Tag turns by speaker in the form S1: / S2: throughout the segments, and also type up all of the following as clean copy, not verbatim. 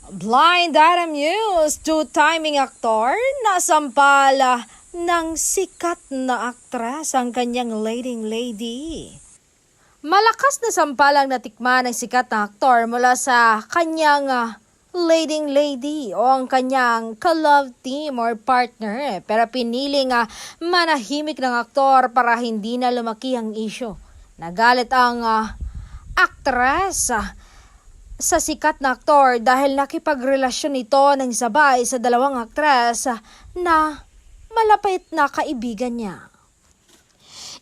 S1: Blind Item News, two-timing aktor nasampal ng sikat na aktres ang kanyang leading lady. Malakas na sampalang natikman ng sikat na aktor mula sa kanyang leading lady o ang kanyang ka-love team or partner. Pero piniling manahimik ng aktor para hindi na lumaki ang issue. Nagalit ang aktres sa sikat na aktor dahil nakipagrelasyon ito ng sabay sa dalawang aktres na malapit na kaibigan niya.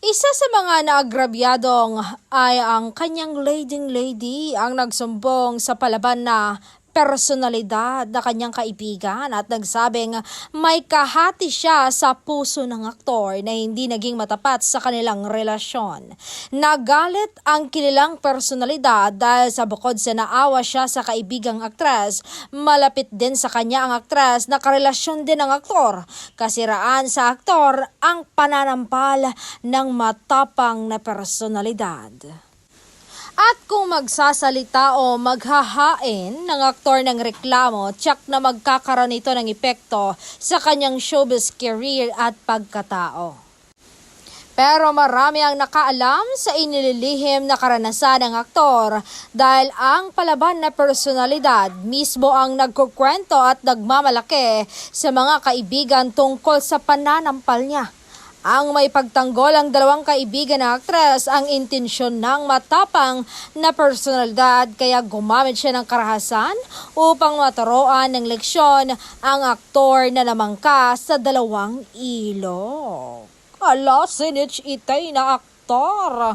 S1: Isa sa mga naagrabyadong ay ang kanyang leading lady ang nagsumbong sa palaban na personalidad na kanyang kaibigan at nagsabing may kahati siya sa puso ng aktor na hindi naging matapat sa kanilang relasyon. Nagalit ang kilalang personalidad dahil sa bukod sa naawa siya sa kaibigang aktres, malapit din sa kanya ang aktres na karelasyon din ng aktor. Kasiraan sa aktor ang pananampal ng matapang na personalidad. At kung magsasalita o maghahain ng aktor ng reklamo, tiyak na magkakaroon ito ng epekto sa kanyang showbiz career at pagkatao. Pero marami ang nakaalam sa inililihim na karanasan ng aktor dahil ang palaban na personalidad mismo ang nagkukwento at nagmamalaki sa mga kaibigan tungkol sa pananampal niya. Ang may pagtanggol ang dalawang kaibigan na aktres ang intensyon ng matapang na personalidad kaya gumamit siya ng karahasan upang maturuan ng leksyon ang aktor na namangka sa dalawang ilog. Ala, sinich itay na aktor.